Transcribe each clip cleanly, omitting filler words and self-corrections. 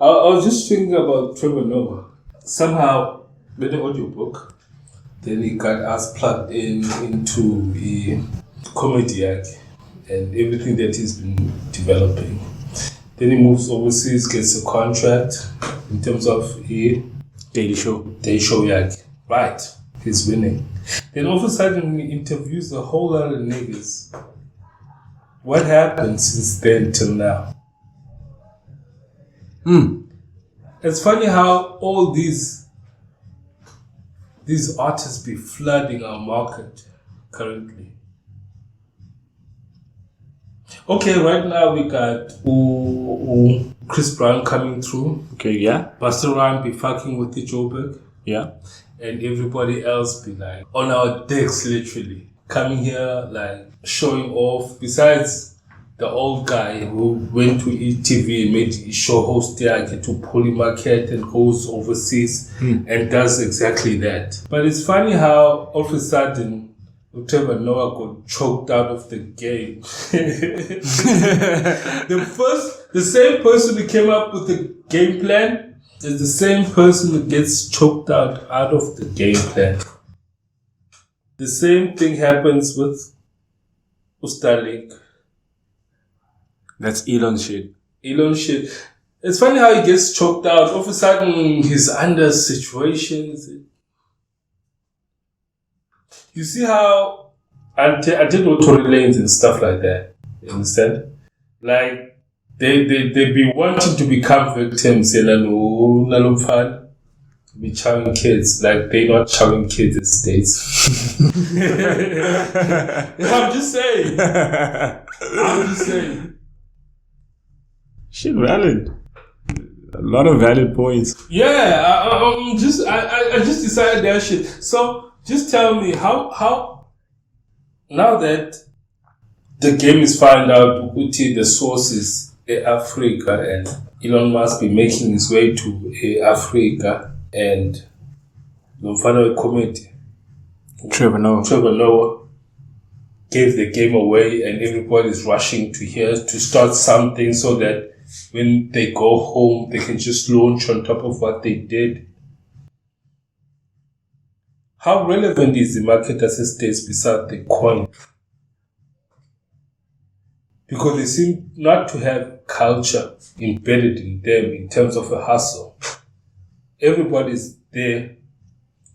I was just thinking about Trevor Noah. Somehow, with the audiobook, then he got us plugged into a comedy act and everything that he's been developing. Then he moves overseas, gets a contract in terms of a Daily Show, yeah. Right. He's winning. Then all of a sudden he interviews a whole lot of niggas. What happened since then till now? It's funny how all these artists be flooding our market currently. Okay, right now we got Chris Brown coming through. Okay, yeah. Busta Rhymes be fucking with the Joburg. Yeah. And everybody else be like on our dicks, literally. Coming here, like showing off. Besides the old guy who went to ETV and made a show host there to Polymarket and goes overseas and does exactly that. But it's funny how all of a sudden Trevor Noah got choked out of the game. The same person who came up with the game plan is the same person who gets choked out of the game plan. The same thing happens with Starlink. That's Elon shit. It's funny how he gets choked out. All of a sudden, he's under situations. You see how I did auto lanes and stuff like that. You understand? Like they be wanting to become victims and be chowing kids like they not chowing kids in states. I'm just saying. Shit, valid. A lot of valid points. Yeah, I just decided that shit. So just tell me how now that the game is found out Uti the source is Africa and Elon Musk be making his way to Africa and Luyanda committee. Trevor Noah gave the game away and everybody's rushing to here to start something so that when they go home they can just launch on top of what they did. How relevant is the market as it stays beside the coin? Because they seem not to have culture embedded in them in terms of a hustle. Everybody's there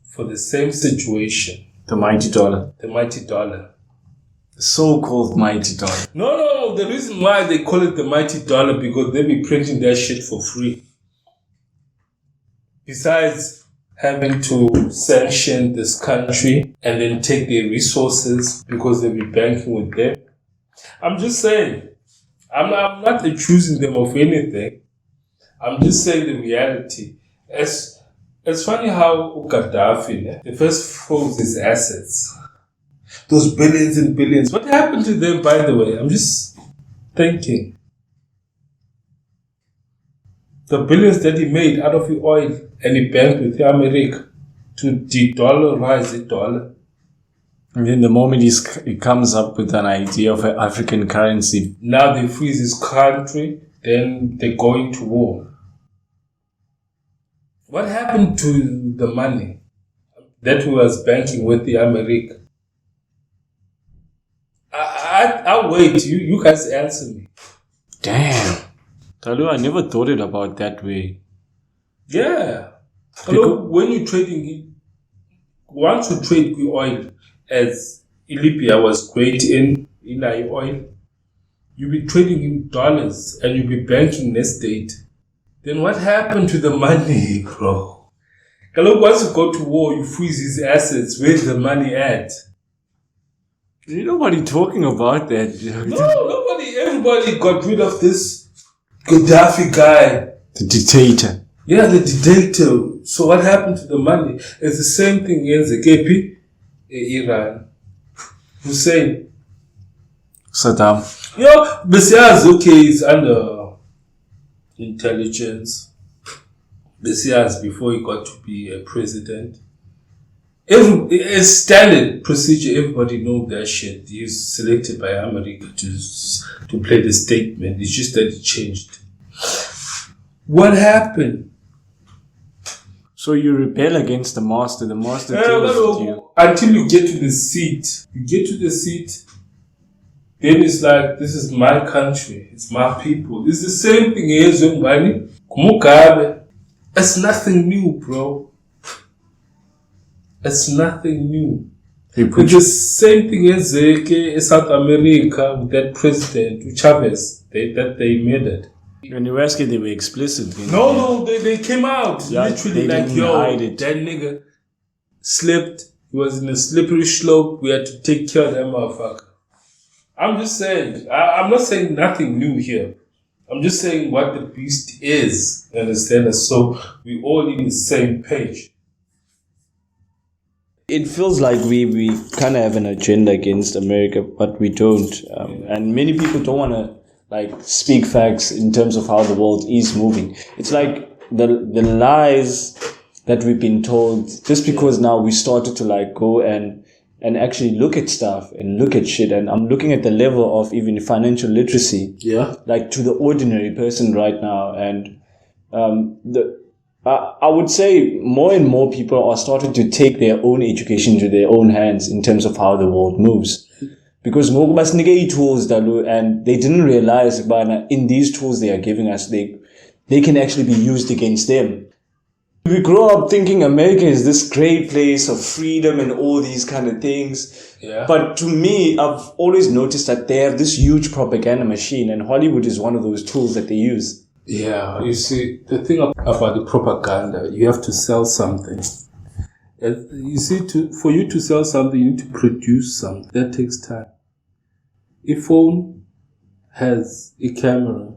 for the same situation. The mighty dollar. The so-called mighty dollar. No. The reason why they call it the mighty dollar because they be printing their shit for free. Besides having to sanction this country and then take their resources because they be banking with them. I'm just saying. I'm not accusing them of anything. I'm just saying the reality. It's funny how Gaddafi, the first froze his assets. Those billions and billions. What happened to them, by the way? I'm just thinking. The billions that he made out of the oil and he banked with America to de-dollarize the dollar. And then the moment he comes up with an idea of an African currency. Now they freeze his country, then they go into war. What happened to the money that we was banking with the America? I'll wait. You guys answer me. Damn. Talu, I never thought it about that way. Yeah. Hello, when you're trading, once you trade with oil, as Libya was great in oil, you'll be trading in dollars and you'll be banking the state. Then what happened to the money, bro? Hello, once you go to war, you freeze his assets. Where's the money at? Ain't nobody talking about that. No, nobody. Everybody got rid of this Gaddafi guy. The dictator. Yeah, the dictator. So what happened to the money? It's the same thing in the KP, Iran. Hussein. Saddam. Yeah, besides, okay, it's under intelligence. Besides, before he got to be a president. It's standard procedure. Everybody knows that shit. He's selected by America to play the statement. It's just that it changed. What happened? So you rebel against the master tells you. Until you get to the seat. You get to the seat, then it's like, this is my country, it's my people. It's the same thing as Mugabe. Mugabe. It's nothing new, bro. It's nothing new. It's the same thing as South America with that president, Chavez, that they made it. When you ask it, they were explicit. No, they came out. Yeah, literally they like, didn't yo, hide it. that nigga slipped. He was in a slippery slope. We had to take care of that motherfucker. I'm just saying, I'm not saying nothing new here. I'm just saying what the beast is. You understand us? So we all in the same page. It feels like we kind of have an agenda against America, but we don't. And many people don't want to speak facts in terms of how the world is moving. It's like the lies that we've been told, just because now we started to go and actually look at stuff and look at shit. And I'm looking at the level of even financial literacy. Yeah. To the ordinary person right now. And I would say more and more people are starting to take their own education into their own hands in terms of how the world moves. Because tools and they didn't realize in these tools they are giving us, they can actually be used against them. We grow up thinking America is this great place of freedom and all these kind of things. Yeah. But to me, I've always noticed that they have this huge propaganda machine, and Hollywood is one of those tools that they use. Yeah, you see, the thing about the propaganda, you have to sell something. You see, for you to sell something, you need to produce something. That takes time. A phone has a camera.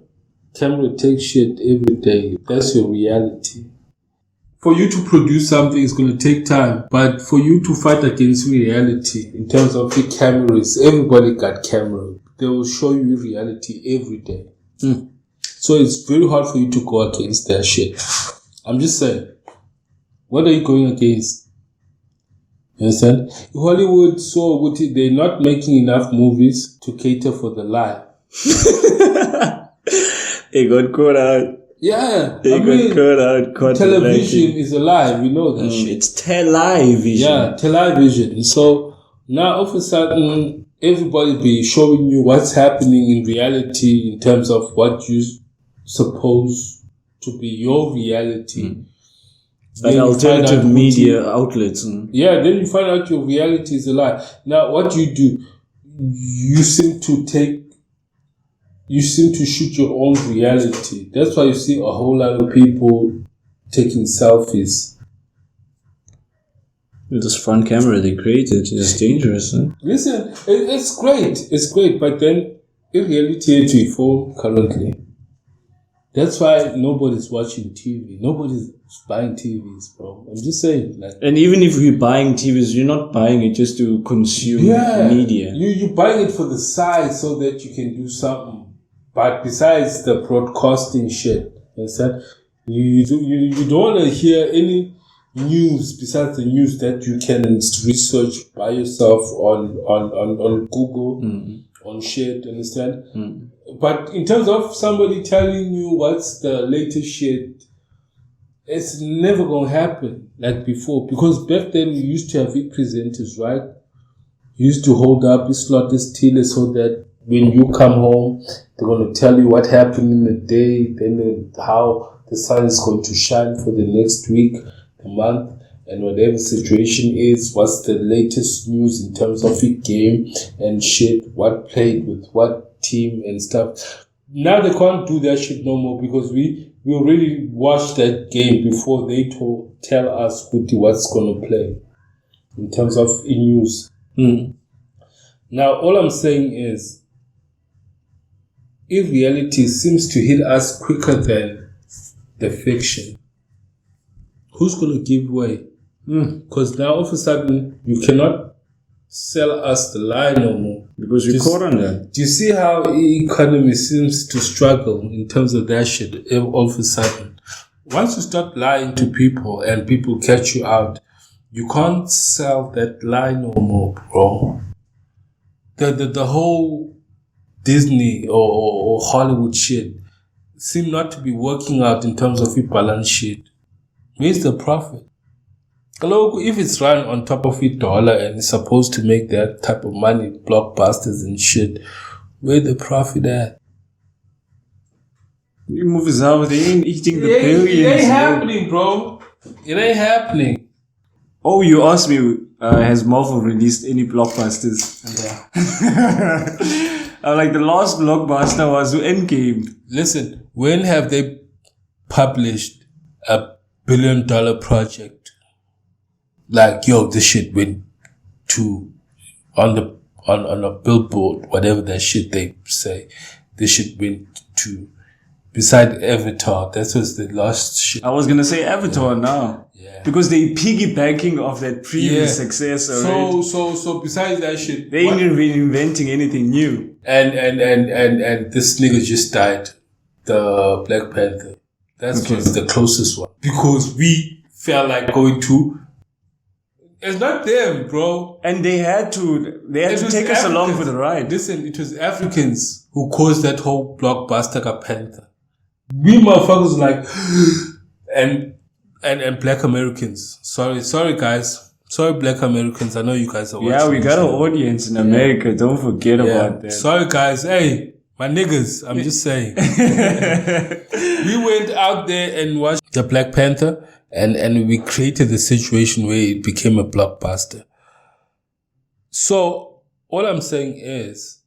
Camera takes shit every day. That's your reality. For you to produce something is going to take time. But for you to fight against reality, in terms of the cameras, everybody got camera. They will show you reality every day. So it's very hard for you to go against that shit. I'm just saying, what are you going against? You understand? Hollywood, so they're not making enough movies to cater for the lie. It got caught out. Yeah. It got caught out. Television is a lie. We know that shit. It's television. Yeah, television. So now all of a sudden, everybody be showing you what's happening in reality in terms of what you suppose to be your reality. Like alternative media outlets. Yeah, then you find out your reality is a lie. Now, what you do, you seem to shoot your own reality. That's why you see a whole lot of people taking selfies. With this front camera they created is dangerous. Huh? Listen, it's great, but then in reality, it's your phone currently. That's why nobody's watching TV. Nobody's buying TVs, bro. I'm just saying. And even if you're buying TVs, you're not buying it just to consume media. You're buying it for the size so that you can do something. But besides the broadcasting shit, you don't want to hear any news besides the news that you can research by yourself on Google, on shit, understand? But in terms of somebody telling you what's the latest shit, it's never going to happen like before. Because back then we used to have presenters, right? You used to hold up a slot still so that when you come home, they're going to tell you what happened in the day, then how the sun is going to shine for the next week, the month, and whatever situation is, what's the latest news in terms of a game and shit, what played with what team and stuff. Now they can't do that shit no more because we already watched that game before they tell us what's going to play in terms of news. Now, all I'm saying is, if reality seems to hit us quicker than the fiction, who's going to give way? Because now all of a sudden you cannot sell us the lie no more. Because you're caught on that. Do you see how the economy seems to struggle in terms of that shit all of a sudden? Once you start lying to people and people catch you out, you can't sell that lie no more, bro. The whole Disney or Hollywood shit seem not to be working out in terms of your balance sheet. Where's the profit? Hello, if it's run on top of your dollar and it's supposed to make that type of money, blockbusters and shit, where the profit at? You movies out, they ain't eating the billions. It ain't happening, bro. It ain't happening. Oh, you asked me, has Marvel released any blockbusters? Yeah. Like the last blockbuster was Endgame. Listen, when have they published $1 billion project? Like, yo, this shit went to on a billboard, whatever that shit they say. This shit went to beside Avatar. That was the last shit. I was gonna say Avatar now. Yeah. Because they piggybacking off that previous success already. So besides that shit, they ain't reinventing anything new. And this nigga just died. The Black Panther. That was the closest one. Because we felt like going to. It's not them, bro. And they had to take us along for the ride. Listen, it was Africans who caused that whole blockbuster Panther. We motherfuckers like and Black Americans. Sorry guys. Sorry Black Americans. I know you guys are watching. Yeah, we got an audience in America. Don't forget about that. Sorry guys. Hey, my niggas. I'm just saying. We went out there and watched the Black Panther. And we created the situation where it became a blockbuster. So, all I'm saying is,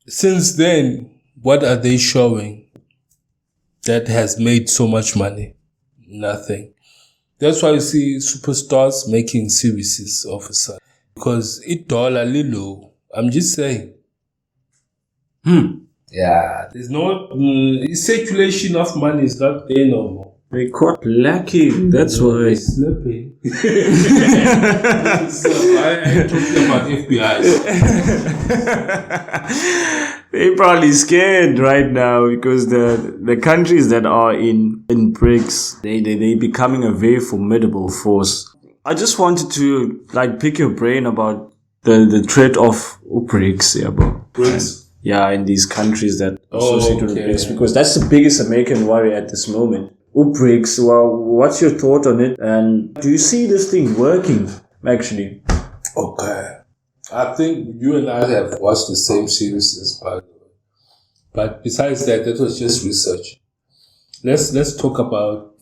since then, what are they showing that has made so much money? Nothing. That's why you see superstars making series of a sudden. Because it dollar low. I'm just saying. Yeah, there's no circulation of money is not there no more. They caught lacking. That's why. Slipping. I ain't talking about FBI. They're probably scared right now because the countries that are in BRICS, they becoming a very formidable force. I just wanted to pick your brain about the threat of BRICS, BRICS. Yeah, in these countries that associate with BRICS, because that's the biggest American worry at this moment. BRICS, well, what's your thought on it? And do you see this thing working, actually? Okay. I think you and I have watched the same series, by the way. But besides that was just research. Let's talk about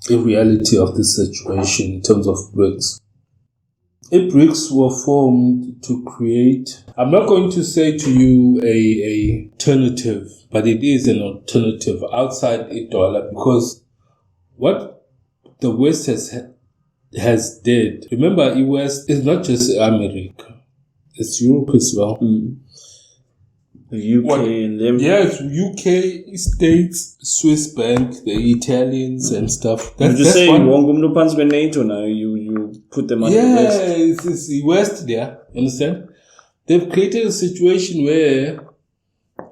the reality of the situation in terms of BRICS. If BRICS were formed to create, I'm not going to say to you a alternative, but it is an alternative outside a dollar, because what the West has did. Remember, the West is not just America; it's Europe as well. The UK and them. Yes, UK, States, Swiss bank, the Italians and stuff. You just say you won't go to NATO now. You put them on the West. Yeah, it's the West there. Understand? They've created a situation where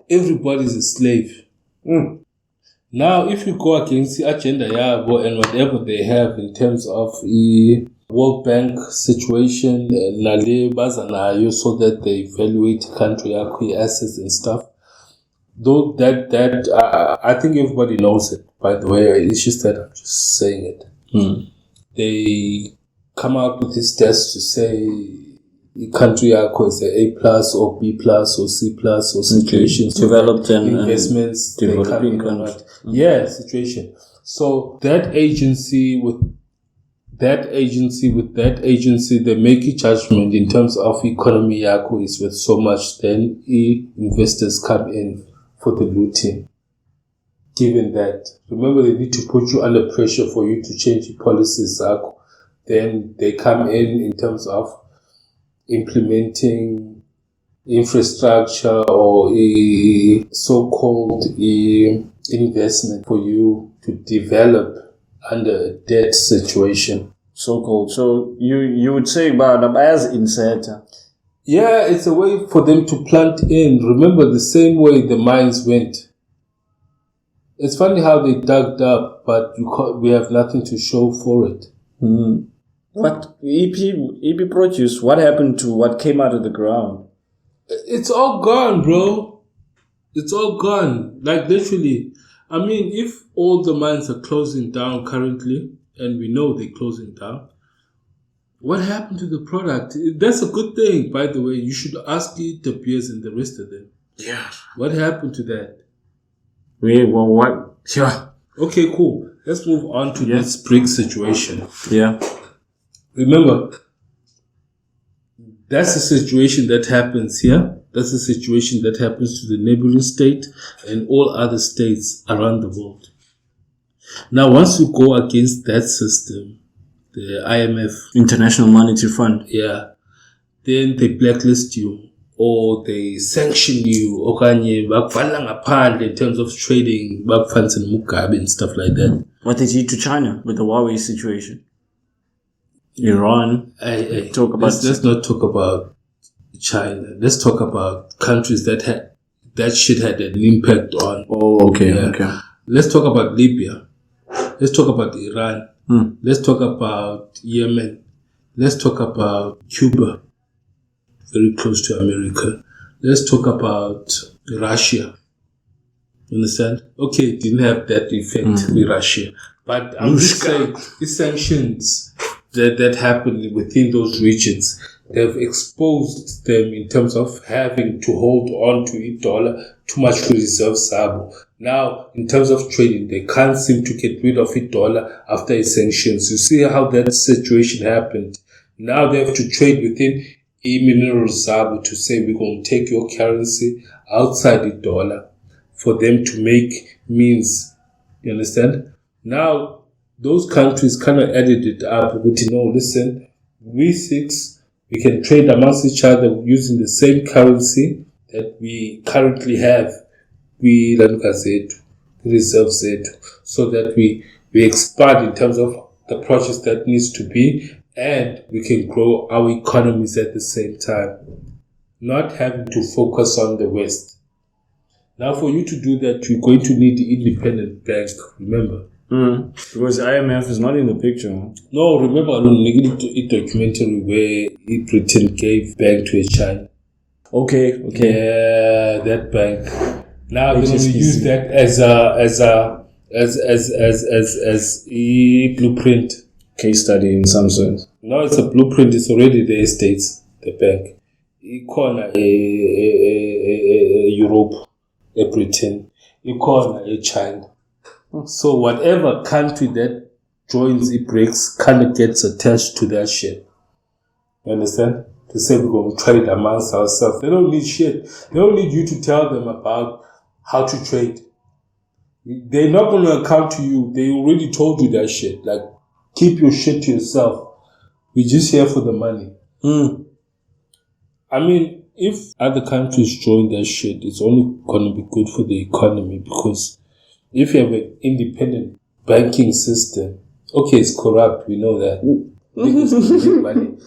everybody's a slave. Now, if you go against the agenda and whatever they have in terms of the World Bank situation, so that they evaluate country assets and stuff, though that I think everybody knows it. By the way, it's just that I'm just saying it. They come out with this test to say the country is a A+ or B+ or C+ or situation. So developed and investments, developing countries. Yeah, situation. So that agency with that agency, they make a judgment in terms of economy is worth so much. Then investors come in for the looting. Given that, remember, they need to put you under pressure for you to change your policies. Then they come in terms of implementing infrastructure or a so-called investment for you to develop under a debt situation. So-called. So you would say about them as insider. Yeah, it's a way for them to plant in. Remember the same way the mines went. It's funny how they dug up, but we have nothing to show for it. What EP produce? What happened to what came out of the ground? It's all gone, bro. It's all gone. Like literally. I mean, if all the mines are closing down currently, and we know they're closing down, what happened to the product? That's a good thing, by the way. You should ask the peers and the rest of them. Yeah. What happened to that? Wait, well, what? Yeah. Okay, cool. Let's move on to this BRICS situation. Yeah. Remember, that's the situation that happens here. That's the situation that happens to the neighboring state and all other states around the world. Now, once you go against that system, the IMF, International Monetary Fund, then they blacklist you or they sanction you okanye bakubhala ngaphandle in terms of trading, bakufanisa Mugabe and stuff like that. What they did to China with the Huawei situation. Iran. Let's not talk about China. Let's talk about countries that shit had an impact on. Oh, okay, okay. Let's talk about Libya. Let's talk about Iran. Let's talk about Yemen. Let's talk about Cuba, very close to America. Let's talk about Russia. Understand? Okay, it didn't have that effect with Russia. But I'm just saying, the sanctions that happened within those regions, they've exposed them in terms of having to hold on to a dollar, too much to reserve sabo. Now, in terms of trading, they can't seem to get rid of a dollar after a sanctions. You see how that situation happened. Now they have to trade within a mineral sabo to say we're going to take your currency outside the dollar for them to make means. You understand? Now, those countries kind of added it up. But listen, we can trade amongst each other using the same currency that we currently have. We reserve it so that we expand in terms of the projects that needs to be, and we can grow our economies at the same time, not having to focus on the West. Now, for you to do that, you're going to need the independent bank, remember? Because IMF is not in the picture. No, remember, a documentary where Britain gave bank to a China. Okay. Yeah, that bank. Now they're going to use that as a blueprint. Case study in some sense. No, it's a blueprint. It's already the estates, the bank. Corner a Europe, a Britain, a corner a China. So whatever country that joins the BRICS kind of gets attached to that shit. You understand? To say we're going to trade amongst ourselves. They don't need shit. They don't need you to tell them about how to trade. They're not going to account to you. They already told you that shit. Like, keep your shit to yourself. We're just here for the money. I mean, if other countries join that shit, it's only going to be good for the economy, because if you have an independent banking system, okay, it's corrupt, we know that. Because they make money.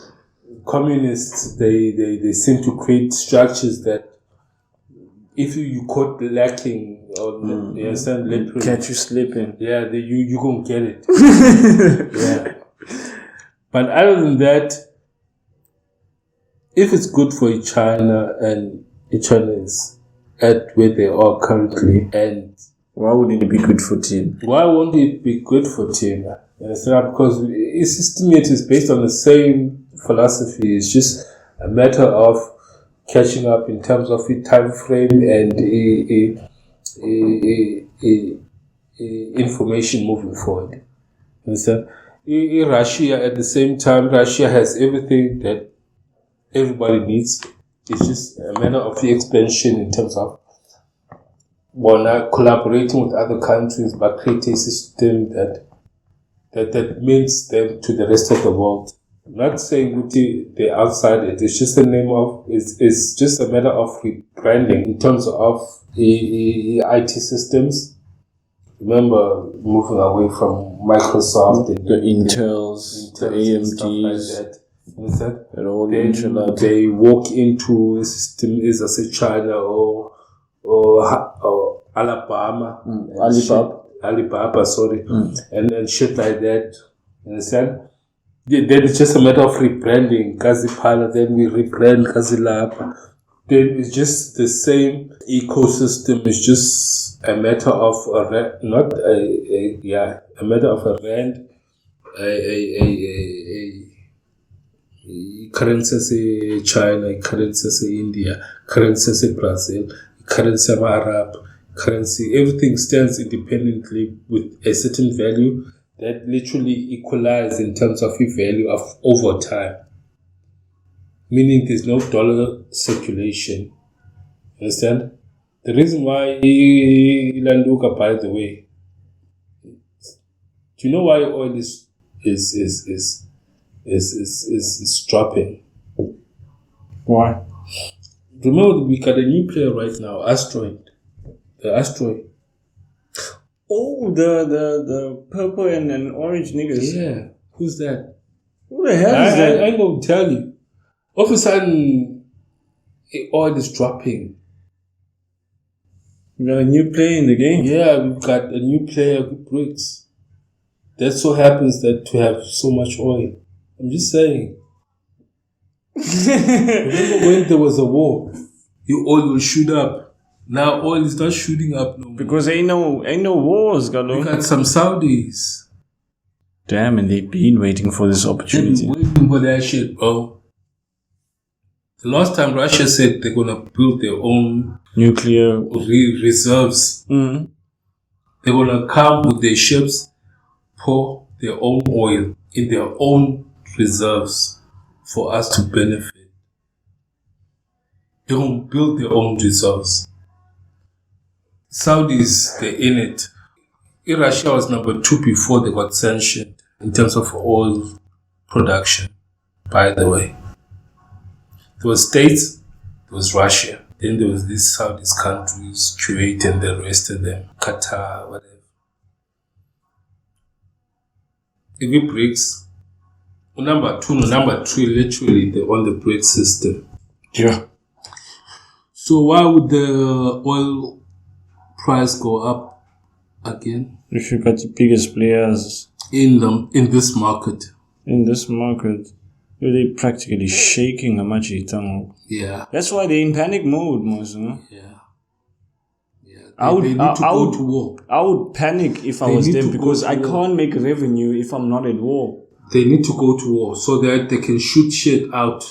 Communists, they seem to create structures that if you caught lacking or you understand, catch you slipping. Yeah, you gonna get it. Yeah. But other than that, if it's good for China and China is at where they are currently, and why wouldn't it be good for Tim? Why won't it be good for Tim? Because its system is based on the same philosophy. It's just a matter of catching up in terms of a time frame and information moving forward. Understand? In Russia, at the same time, Russia has everything that everybody needs. It's just a matter of the expansion in terms of collaborating with other countries, but create a system that means them to the rest of the world. Not saying they're outside it. It's just it's just a matter of rebranding in terms of IT systems. Remember, moving away from Microsoft and the Intels, the AMDs, like that. They walk into a system is as a China or Alabama, Alibaba, sorry, and shit like that. You understand? Then it's just a matter of rebranding. Kazi Pala, then we rebrand Kazi Lapa. then it's just the same ecosystem. It's just a matter of a matter of a rand, a currency say China, currency say India, currency say Brazil, currency Arab, currency. Everything stands independently with a certain value that literally equalize in terms of the value of over time. Meaning there's no dollar circulation. Understand? The reason why Landuka, by the way, do you know why oil is dropping? Why? Remember, we got a new player right now, the asteroid. Oh, the purple and orange niggas. Yeah, who's that? Who the hell is that? I ain't gonna tell you. All of a sudden, oil is dropping. We got a new player in the game. Yeah, we've got a new player with BRICS. That so happens that to have so much oil. I'm just saying. Remember when there was a war? Your oil will shoot up. Now oil is not shooting up no more. Because ain't no wars, Galo. We got some Saudis. Damn, and they've been waiting for this opportunity. They've been waiting for that shit, bro. The last time Russia said they're gonna build their own nuclear reserves. Mm. They're gonna come with their ships, pour their own oil in their own reserves for us to benefit. They're gonna build their own reserves. Saudis, they're in it. Russia was number 2 before they got sanctioned in terms of oil production, by the way. There was States, there was Russia. Then there was these Saudis countries, Kuwait and the rest of them, Qatar, whatever. If we BRICS, number 2, number 3, literally they're on the BRICS system. Yeah. So why would the oil price go up again? If you got the biggest players in this market. In this market. They're practically shaking Amachi. Yeah. That's why they're in panic mode, most. Yeah. They need to go to war. I would panic if I was them because I can't make revenue if I'm not at war. They need to go to war so that they can shoot shit out.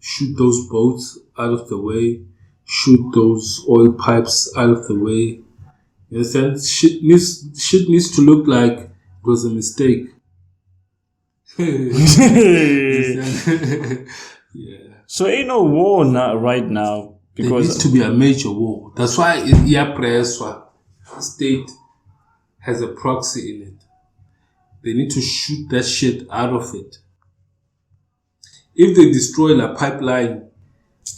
Shoot those boats out of the way. Shoot those oil pipes out of the way. You understand? Shit needs to look like it was a mistake. Yeah. So ain't no war right now because there needs to be a major war. That's why the state has a proxy in it. They need to shoot that shit out of it. If they destroy a pipeline,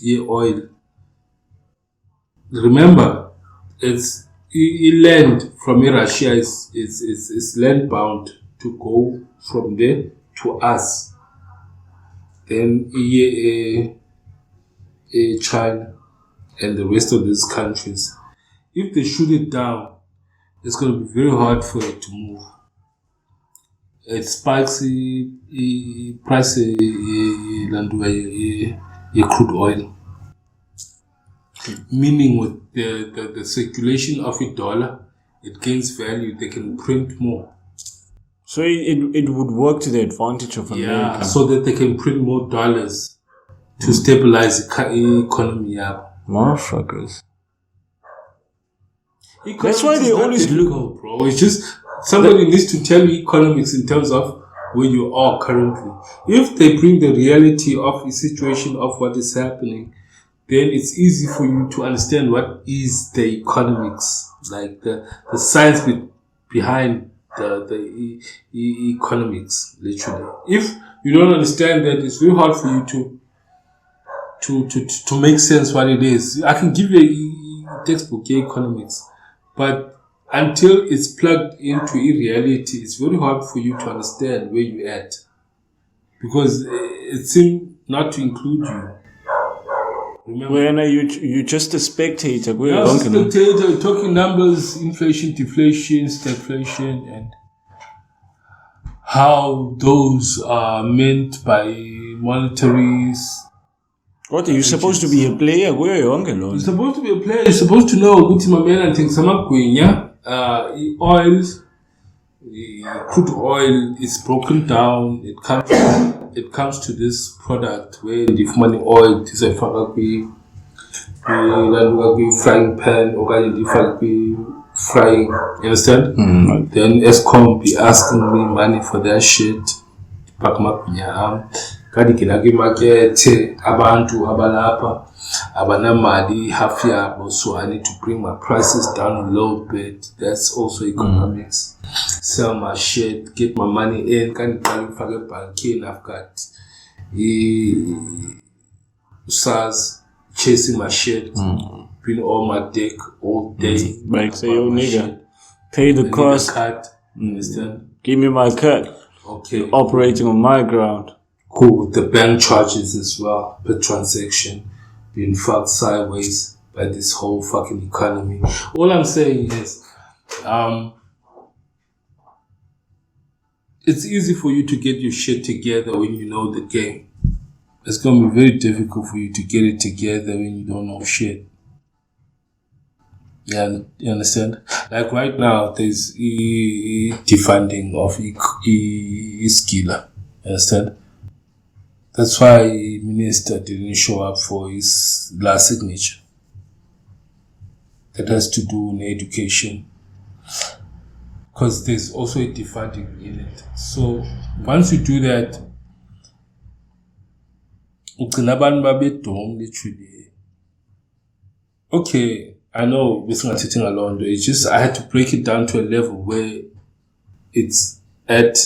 oil. Remember, it's land from Russia is land bound to go from there to us, then China and the rest of these countries. If they shoot it down, it's going to be very hard for it to move. It spikes the price of crude oil. Meaning with the circulation of a dollar, it gains value. They can print more. So it would work to the advantage of America. Yeah, so that they can print more dollars to stabilize the economy. Motherfuckers. That's why they always look, bro. It's just somebody needs to tell you economics in terms of where you are currently. If they bring the reality of the situation of what is happening, then it's easy for you to understand what is the economics, like the science behind the economics, literally. If you don't understand that, it's very hard for you to make sense what it is. I can give you a textbook, economics, but until it's plugged into a reality, it's very hard for you to understand where you're at, because it seems not to include you. Remember? When you just a spectator. You're a spectator, talking numbers, inflation, deflation, stagflation, and how those are meant by monetaries. What are you supposed to be a player? Where are you You're supposed to be a player. You're supposed to know what my man and things. Oil, crude oil is broken down. It comes to this product where the money oil is a frying pan or frying. You understand? Then Escom be asking me money for that shit. Kadi kinagi market abantu abalapa abanamali half yabo, so I need to bring my prices down a little bit. That's also economics. Sell my shit, get my money in. Can qualify banking. I've got SARS chasing my shit, been all my dick all day. Like say, yo nigga, pay the cost. Understand? Give me my cut. Okay. You're operating on my ground. Cool. The bank charges as well per transaction being fucked sideways by this whole fucking economy. All I'm saying is, it's easy for you to get your shit together when you know the game. It's going to be very difficult for you to get it together when you don't know shit. Yeah, you understand? Like right now, there's defunding of skiller. Understand? That's why Minister didn't show up for his last signature. That has to do with education. Because there's also a defunding in it. So once you do that, literally. Okay, I know we're not sitting alone. It's just I had to break it down to a level where it's at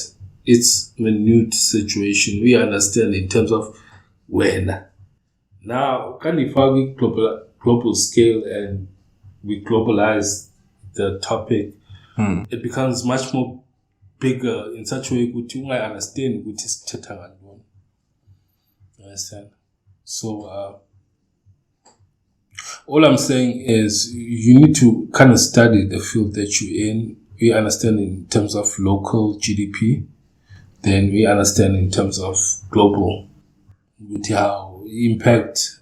its minute situation. We understand in terms of when. Now, can if we global scale and we globalize the topic, it becomes much more bigger in such a way that you might understand what is Tetangan. Understand? So, all I'm saying is you need to kind of study the field that you're in. We understand in terms of local GDP, then we understand in terms of global, with how impact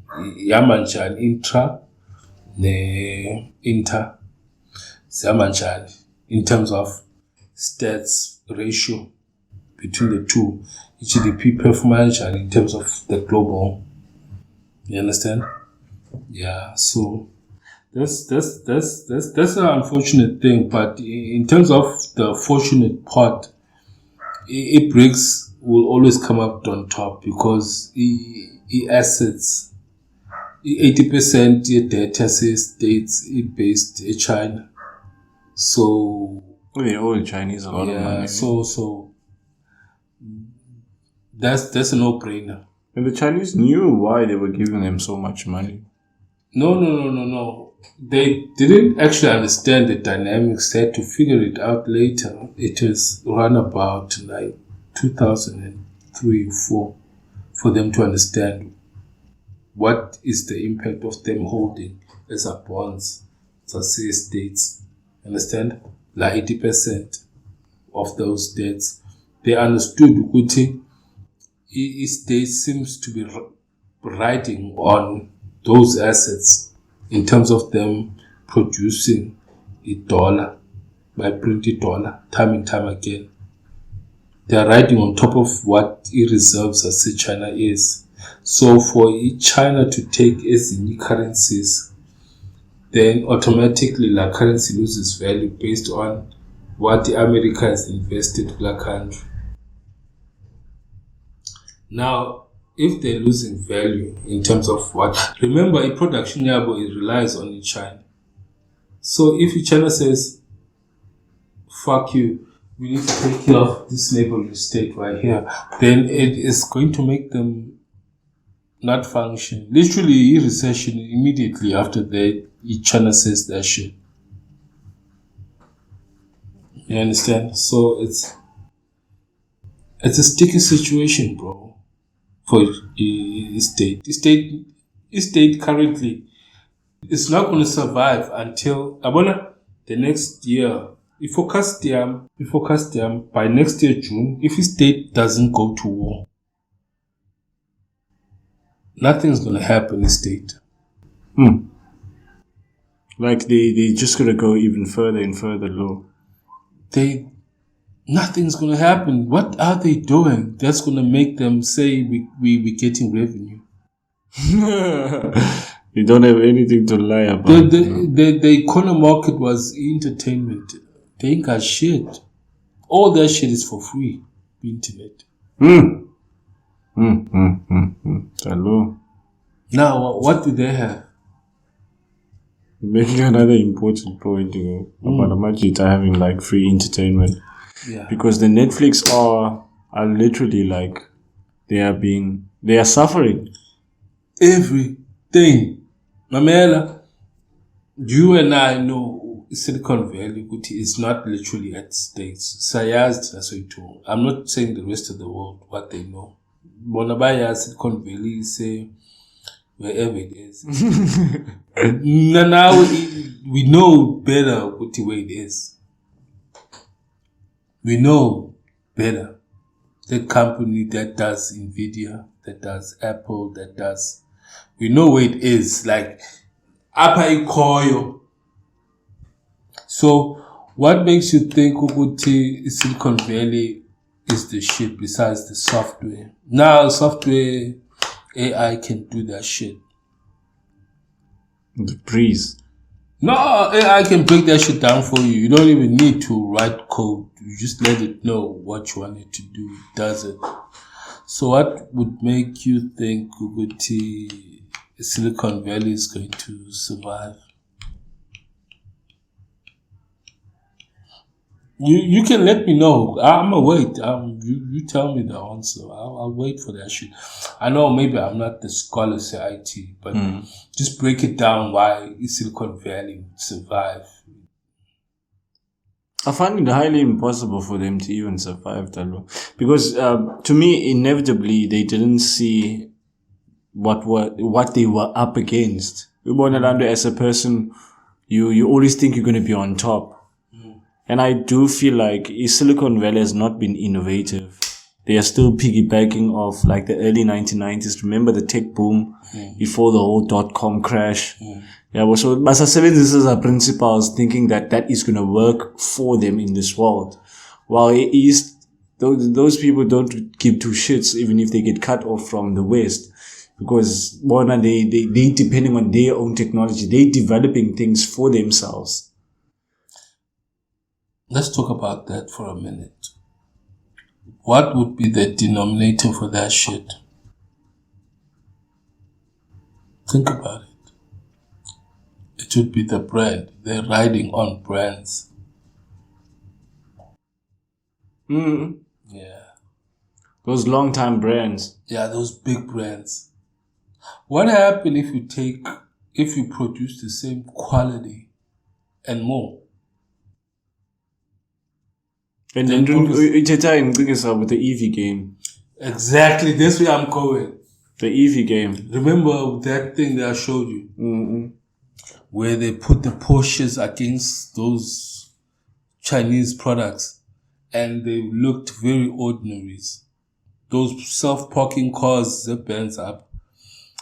yamanjani intra ne inter yamanjani in terms of stats ratio between the two, GDP performance and in terms of the global. You understand? Yeah, so that's an unfortunate thing, but in terms of the fortunate part, BRICS will always come up on top because assets, 80% data states based in China. So they owe the Chinese a lot of money. So that's a no-brainer. And the Chinese knew why they were giving them so much money. No. They didn't actually understand the dynamics. They had to figure it out later. It was around about like 2003 or 4 for them to understand what is the impact of them holding as a bonds, as states. Understand? Like 80% of those debts. They understood Kuti state seems to be riding on those assets in terms of them producing a dollar by printing dollar time and time again. They are riding on top of what it reserves as China is. So for China to take as new currencies, then automatically the currency loses value based on what the America has invested in the country. Now, if they're losing value in terms of what, remember, a production yabo it relies on China. So if China says, fuck you, we need to take care of this neighboring state right here, then it is going to make them not function. Literally, recession immediately after that, China says that shit. You understand? So it's a sticky situation, bro. For state. The state currently is not going to survive until the next year. We forecast them by next year June if the state doesn't go to war. Nothing's gonna happen in state. Like they just gonna go even further and further low. Nothing's gonna happen. What are they doing that's gonna make them say we're getting revenue? You don't have anything to lie about. The economy market was entertainment. They ain't got shit. All that shit is for free. The internet. Hello. Now, what do they have? Making another important point about how much it's having like free entertainment. Yeah. Because the Netflix are literally like they are suffering. Everything. Mamela, you and I know Silicon Valley is not literally at States. Sayaz, that's what you told. I'm not saying the rest of the world what they know. Bonabaya, Silicon Valley, say wherever it is. Now we know better what the way it is. We know better. The company that does Nvidia, that does Apple, that does, we know where it is, like Apa Ikoyo. So what makes you think Uguti Silicon Valley is the shit besides the software? Now software AI can do that shit. The breeze. No, AI can break that shit down for you. You don't even need to write code. You just let it know what you want it to do. It does it. So what would make you think Uguti Silicon Valley is going to survive? You can let me know. I'm gonna wait. You tell me the answer. I'll wait for that shit. I know maybe I'm not the scholar say IT, but just break it down why Silicon Valley would survive. I find it highly impossible for them to even survive, Talo. Because to me, inevitably, they didn't see what they were up against. As a person, you always think you're going to be on top. And I do feel like Silicon Valley has not been innovative. They are still piggybacking off like the early 1990s. Remember the tech boom before the whole .com crash? Yeah, so this is our principles thinking that is going to work for them in this world. While East, those people don't give two shits even if they get cut off from the West. Because they depending on their own technology. They developing things for themselves. Let's talk about that for a minute. What would be the denominator for that shit? Think about it. It would be the brand. They're riding on brands. Yeah. Those long-time brands. Yeah, those big brands. What happens if you produce the same quality and more? And then with the EV game. Exactly, that's where I'm going. The EV game. Remember that thing that I showed you? Where they put the Porsches against those Chinese products and they looked very ordinary. Those self-parking cars, the bands up.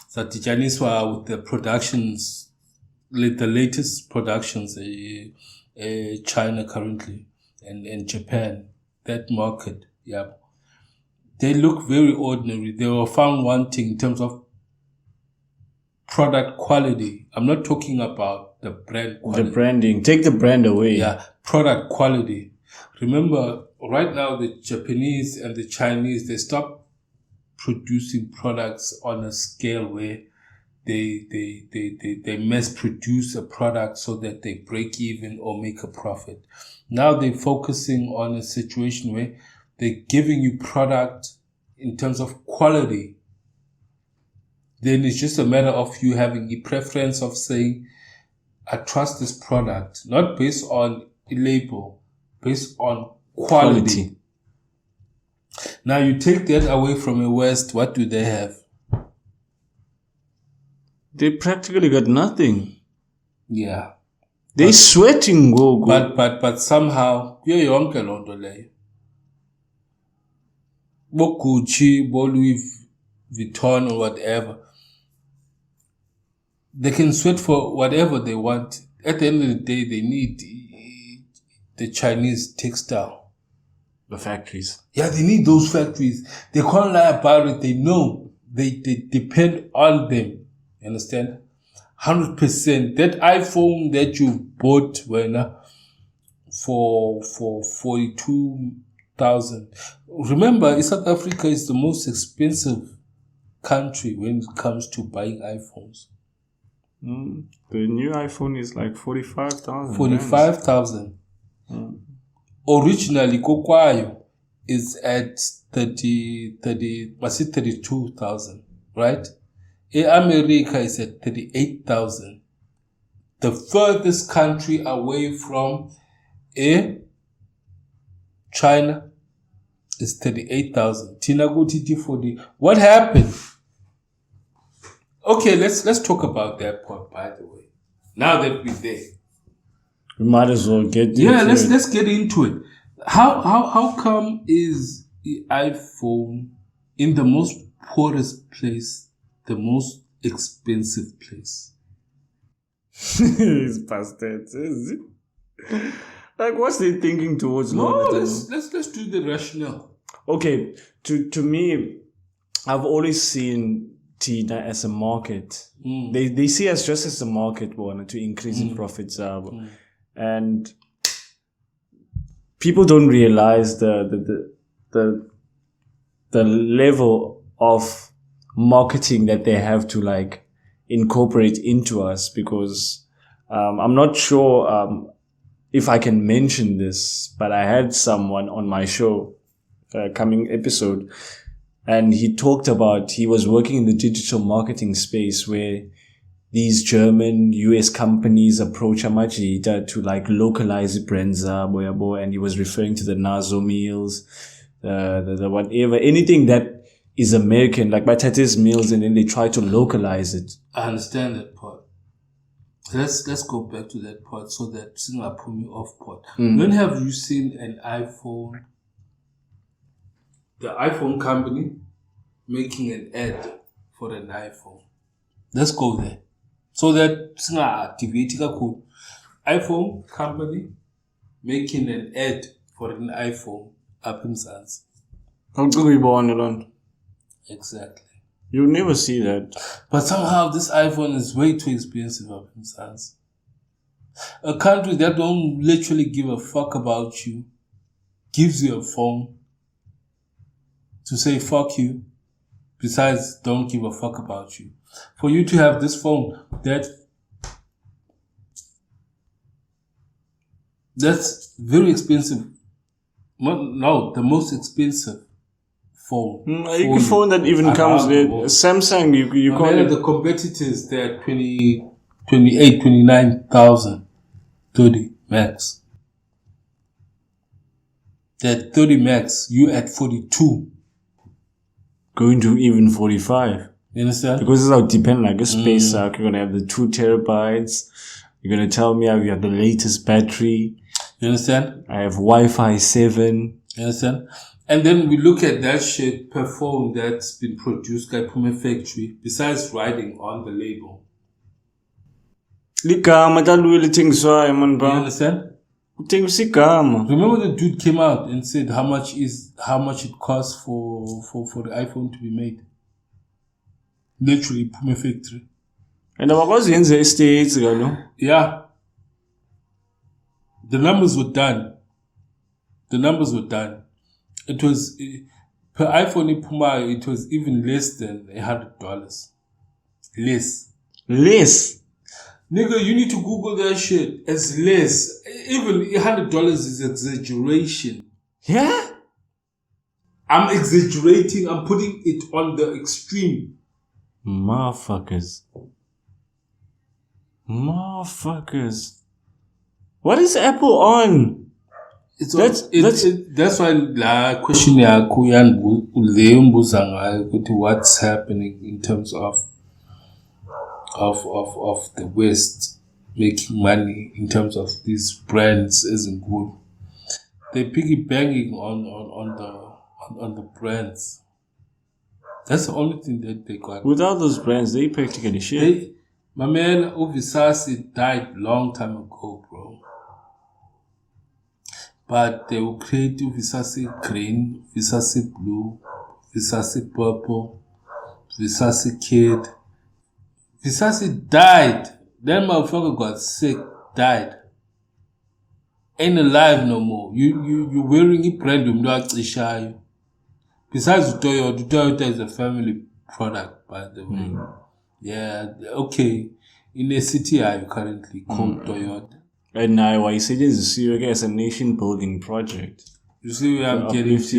So the Chinese were with the productions, the latest productions, China currently. And Japan, that market, yeah. They look very ordinary. They were found wanting in terms of product quality. I'm not talking about the brand quality. The branding. Take the brand away. Yeah, product quality. Remember, right now the Japanese and the Chinese, they stopped producing products on a scale where they mass produce a product so that they break even or make a profit. Now they're focusing on a situation where they're giving you product in terms of quality. Then it's just a matter of you having a preference of saying, I trust this product, not based on a label, based on quality. Now you take that away from the West, what do they have? They practically got nothing. Yeah. They sweating, go. But somehow, you're yonke londo leyo. Bo Gucci, bo Louis Vuitton or whatever. They can sweat for whatever they want. At the end of the day, they need the Chinese textile. The factories. Yeah, they need those factories. They can't lie about it. They know. They depend on them. You understand? 100%. That iPhone that you bought for 42,000. Remember, South Africa is the most expensive country when it comes to buying iPhones. The new iPhone is like 45,000. 45,000. Originally, Kokwayo is at 32,000, right? America is at 38,000. The furthest country away from China is 38,000. Tinaguti 40. What happened? Okay, let's talk about that part, by the way. Now that we're there. We might as well get let's get into it. How come is the iPhone in the most poorest place the most expensive place? It's past that. Like, what's they thinking towards? No, let's do the rationale. Okay, to me, I've always seen Tina as a market. They see us just as a market one to increase in profits. And people don't realize the level of marketing that they have to like incorporate into us, because I'm not sure if I can mention this, but I had someone on my show, coming episode, and he talked about he was working in the digital marketing space where these German US companies approach Amajita to like localize brands, and he was referring to the Nazo meals, the whatever, anything that is American, like Batatis meals, and then they try to localize it. I understand that part. Let's go back to that part so that Singa put me off part. When have you seen an iPhone, the iPhone company making an ad for an iPhone? Let's go there. So that Singa activate cool. iPhone company making an ad for an iPhone up in Sans. How do we born alone? Exactly. You'll never see that. But somehow this iPhone is way too expensive up in Sans. A country that don't literally give a fuck about you gives you a phone to say fuck you, besides don't give a fuck about you. For you to have this phone that's very expensive. No, the most expensive phone. A phone that even comes with Samsung, you call it. The competitors, they're 29,000, 30 max. That 30 max, you at 42. Going to even 45. You understand? Because it's how depend like a space suck. You're gonna have the 2 terabytes. You're gonna tell me you have the latest battery. You understand? I have Wi-Fi 7. You understand? And then we look at that shit per phone that's been produced by Puma Factory, besides writing on the label. You understand? Remember the dude came out and said how much it costs for the iPhone to be made. Literally Puma Factory. And I was in the States, yeah. The numbers were done. It was per iPhone in Puma, it was even less than $100. Less. Nigga, you need to Google that shit. It's less. Even $100 is exaggeration. Yeah? I'm exaggerating. I'm putting it on the extreme. Motherfuckers. What is Apple on? That's why la question yakho uyangibuzanga ngayo ukuthi what's happening in terms of the West making money in terms of these brands isn't good. They piggy banging on the brands. That's the only thing that they got. Without those brands, they practically shit. My man, Uvisasi died long time ago, bro. But they will create Visasi green, Visasi blue, Visasi purple, Visasi kid. Visasi died. That motherfucker got sick, died. Ain't alive no more. You wearing a brand new. Besides Toyota is a family product, by the way. Yeah, okay. In a city I currently called Toyota. And now why say this is as a nation building project. You see where I'm getting to?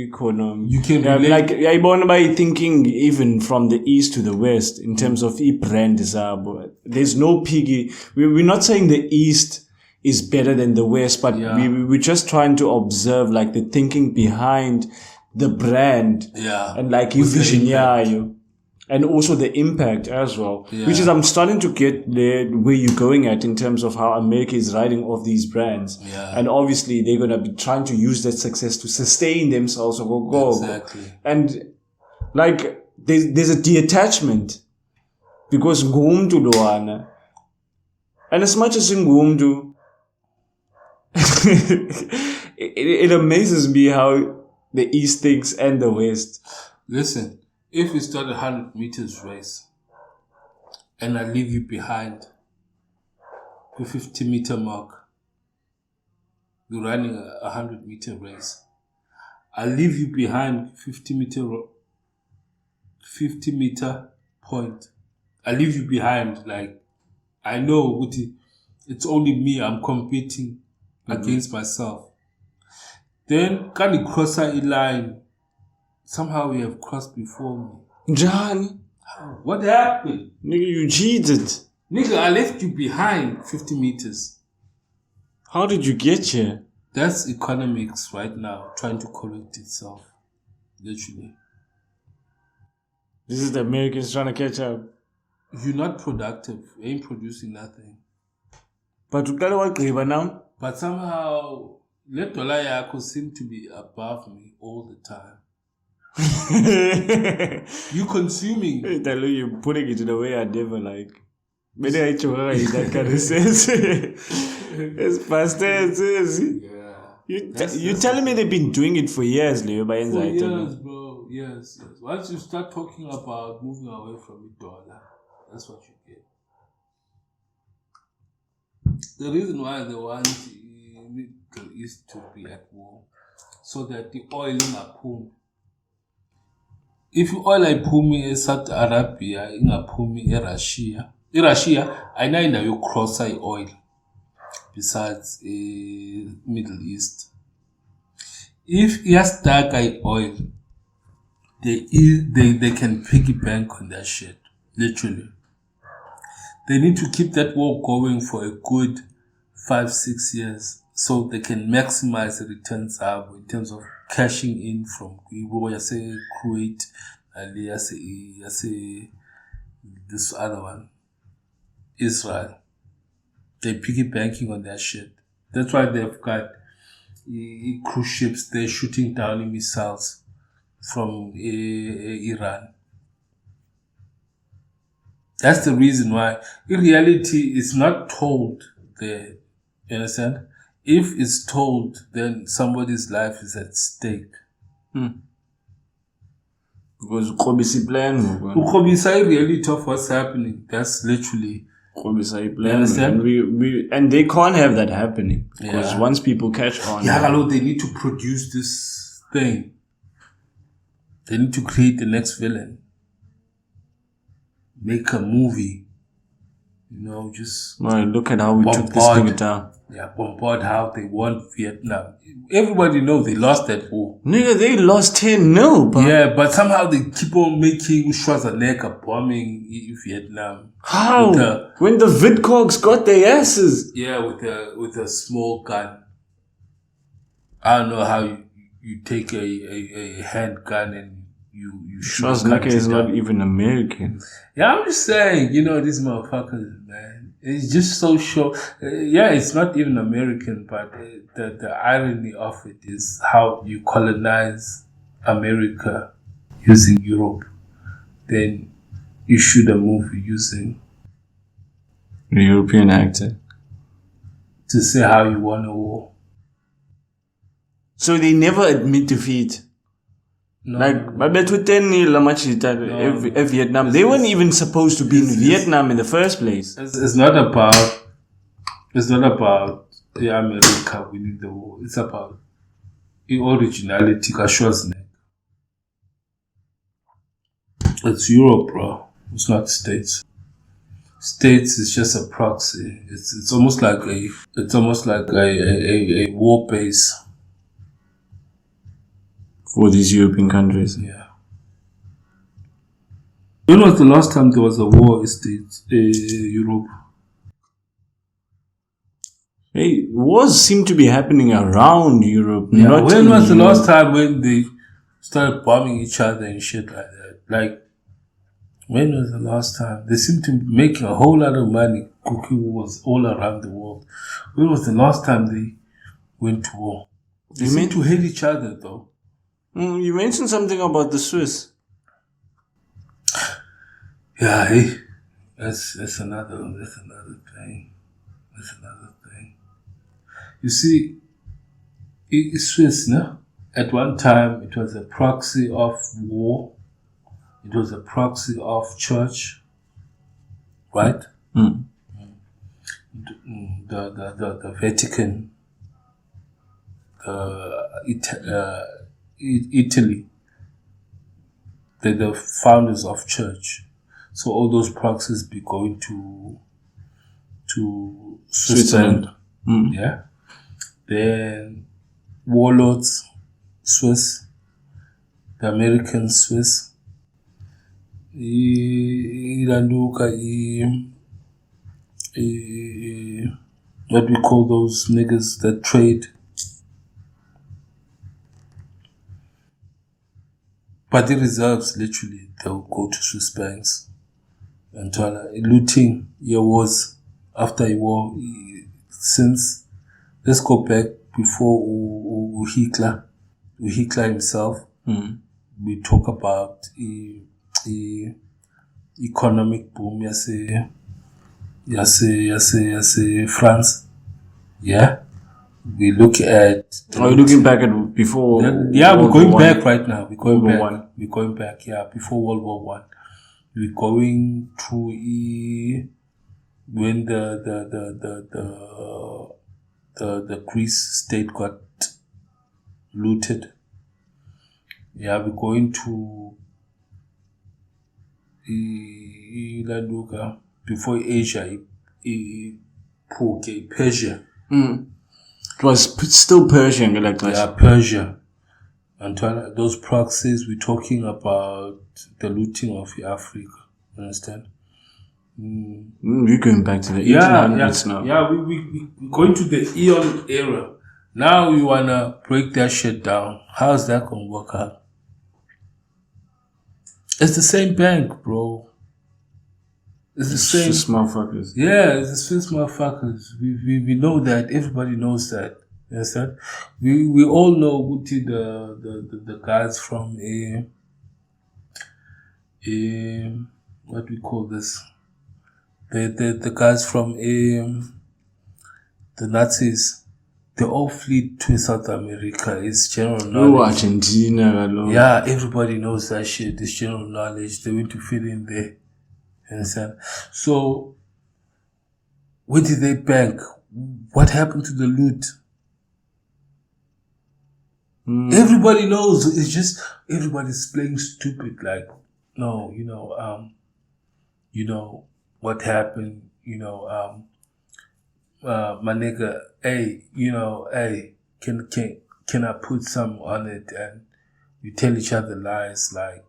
Economy. You can relate. Like I born by thinking even from the east to the west in terms of brand. There's no piggy. We're not saying the east is better than the west, but we're just trying to observe like the thinking behind the brand. Yeah. And like you vision, and also the impact as well, which is I'm starting to get there where you're going at in terms of how America is riding off these brands, and obviously they're gonna be trying to use that success to sustain themselves. Exactly. And like there's a detachment because ngumntu loana, and as much as ngumntu, it amazes me how the East thinks and the West. Listen. If we start a 100 meters race and I leave you behind the 50-meter mark, you're running a 100-meter race. I leave you behind 50-meter point. I leave you behind, like, I know it's only me, I'm competing against myself. Then, can you cross a line? Somehow we have crossed before me. John, what happened? Nigga, you cheated. Nigga, I left you behind 50 meters. How did you get here? That's economics right now, trying to correct itself. Literally. This is the Americans trying to catch up. You're not productive. You ain't producing nothing. But you gotta work now. But somehow, let dollar yako seem to be above me all the time. You consuming. You're putting it in a way I never like. Maybe I try that kind of sense. It's past tense. You're telling me they've been doing it for years, Leo. For years, bro. Yes. Once you start talking about moving away from the dollar, that's what you get. The reason why they want the Middle East to be at war, so that the oil in a pool. If oil iphumi eSouth Arabia ingaphumi eRussia. IRussia ayinayo you cross oil besides Middle East. If iyastaka oil, they can piggy bank on that shit. Literally. They need to keep that war going for a good 5-6 years so they can maximize the returns out in terms of cashing in from Kuwait, and this other one, Israel. They piggy banking on that shit. That's why they've got cruise ships. They're shooting down missiles from Iran. That's the reason why. In reality, it's not told there. You understand? If it's told, then somebody's life is at stake. Because Kobisi plan. Kobisi really tough what's happening. That's literally Kobisi plan. And they can't have that happening. Because once people catch on. They need to produce this thing. They need to create the next villain. Make a movie. Just look at how we took this thing down. Bombard how they won Vietnam. Everybody knows they lost that war. Nigga, they lost 10-0, bro. Yeah, but somehow they keep on making Schwarzenegger bombing Vietnam. How? When the Vidcogs got their asses. Yeah, with a small gun. I don't know how you take a handgun and you shoot. Schwarzenegger is not even American. Yeah, I'm just saying, these motherfuckers, man. It's just so sure. It's not even American, but the irony of it is how you colonize America using Europe. Then you shoot a movie using The European actor. to say how you won a war. So they never admit defeat. No, Like, I bet with 10 Vietnam. They weren't even supposed to be in Vietnam in the first place. it's not about the America winning the war. It's about the originality. It's Europe, bro. It's not States. States is just a proxy. It's almost like a war base For these European countries. Yeah. When was the last time there was a war in States, Europe? Hey, wars seem to be happening around Europe. Yeah. Not When in was the Europe. last time when they started bombing each other and shit like that? Like, when was the last time? They seem to be making a whole lot of money cooking wars all around the world. When was the last time they went to war? They seem to hate each other though. You mentioned something about the Swiss. Yeah, hey, that's another thing. That's another thing. You see, Swiss, no? At one time, it was a proxy of war. It was a proxy of church, right? Mm. The Vatican, Italy, they're the founders of church. So all those proxies be going to Switzerland. Mm. Yeah. Then warlords, Swiss, the American Swiss. What we call those niggas that trade. But the reserves, literally, they'll go to Swiss banks and looting your wars after a war. Since, let's go back before Hitler himself. Mm. We talk about the economic boom, yes, France. Yeah. We look at. Are you looking back at before? Yeah, we're World going War back right now. We're going World back. War One. We're going back. Yeah, before World War One. We're going through when the Greece state got looted. Yeah, we're going to before Asia, Persia. Mm. It was still Persian, like that. Yeah, Persia. And those proxies, we're talking about the looting of Africa. Understand? We're going back to the 1800s now. Yeah, we're going to the Eon era. Now we want to break that shit down. How's that going to work out? It's the same bank, bro. It's the same. Swiss motherfuckers. Yeah, it's the Swiss motherfuckers. We know that. Everybody knows that. You understand? We all know Uti, the guys from what we call this? The guys from the Nazis. They all flee to South America. It's general knowledge. Oh, Argentina, hello. Yeah, everybody knows that shit. It's general knowledge. They went to fit in there. You understand? So, where did they bank? What happened to the loot? Everybody knows. It's just everybody's playing stupid. Like, no, what happened? My nigga, hey, can I put some on it? And we tell each other lies like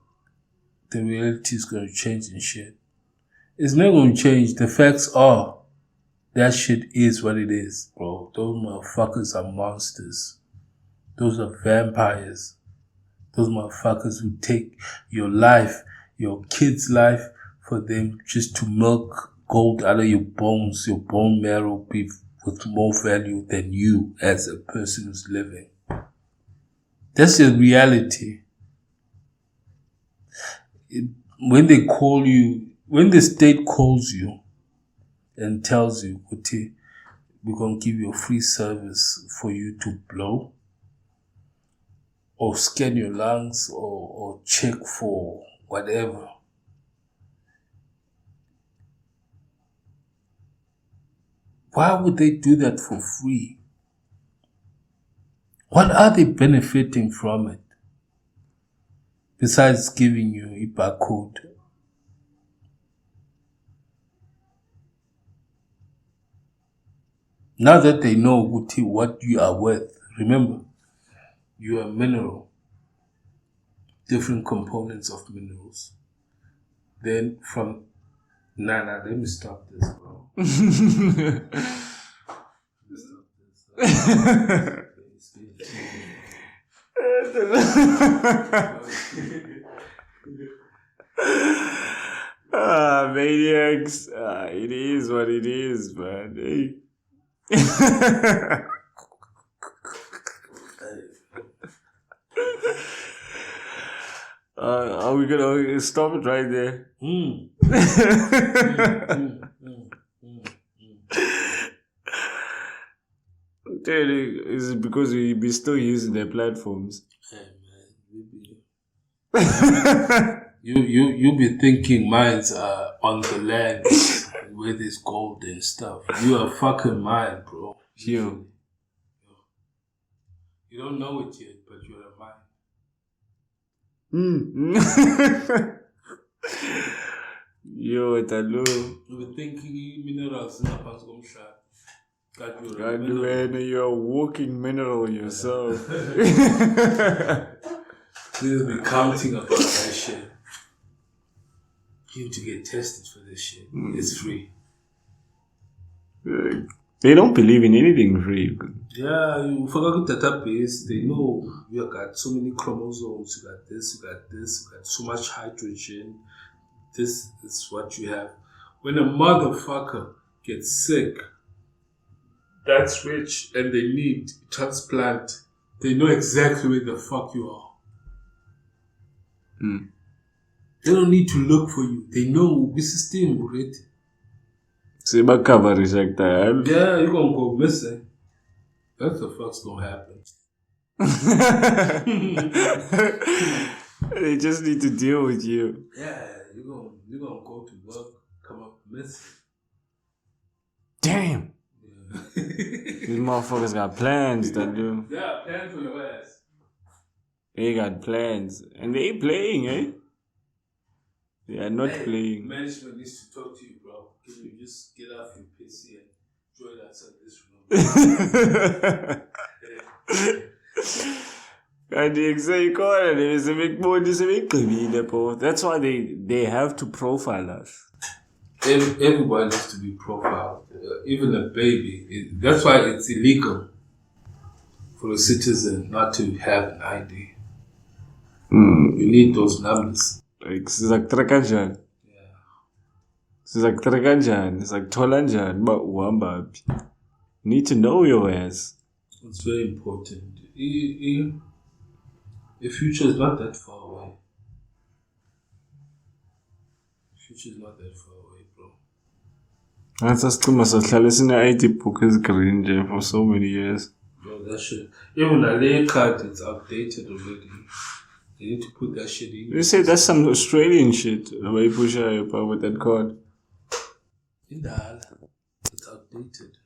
the reality is going to change and shit. It's not going to change. The facts are that shit is what it is, bro. Those motherfuckers are monsters. Those are vampires. Those motherfuckers who take your life, your kid's life, for them just to milk gold out of your bones, your bone marrow be with more value than you as a person who's living. That's the reality. When the state calls you and tells you, "Kuti, we're going to give you a free service for you to blow or scan your lungs or check for whatever." Why would they do that for free? What are they benefiting from it? Besides giving you a barcode. Now that they know what you are worth, remember, you are a mineral, different components of minerals. Then from, let me stop this, bro. Let me stop this. Maniacs. It is what it is, man. Hey. Are we gonna stop it right there? Is it because we still using their platforms? Hey man, you be thinking mines are on the land where there's gold and stuff. You are fucking mine, bro. Yo. You don't know it yet, but you're a mine. Yo, Talo. You be thinking minerals in a pascom shot. You're a walking mineral yourself. You'll be counting about that shit. You need to get tested for this shit. It's free. They don't believe in anything free. Yeah, you forgot the database. They know you got so many chromosomes. You got this, you got this, you got so much hydrogen. This is what you have. When a motherfucker gets sick, that's rich, and they need transplant, they know exactly where the fuck you are. They don't need to look for you. They know this system already. See my cover is like that. Yeah, you're gonna go missing. That's the fuck's gonna happen. They just need to deal with you. Yeah, you're gonna go to work, come up missing. Damn. Yeah. These motherfuckers got plans, that do. Yeah, plans for your ass. They got plans. And they ain't playing, eh? They are not playing. Management needs to talk to you, bro. Can you just get off your PC and join us in this room? That's why they have to profile us. Everyone needs to be profiled. Even a baby. That's why it's illegal for a citizen not to have an ID. You need those numbers. Like, it's like Trakanjan. Yeah. It's like Trakanjan. It's like Tolanjan. But Wamba. Need to know your ass. It's very important. The future is not that far away. The future is not that far away, bro. That's a still must have listened to ID book is green for so many years. Bro, that shit. Even a lay card is outdated already. They need to put that shit in. You say that's some Australian shit. The way you push up with that card. In the hell, it's outdated.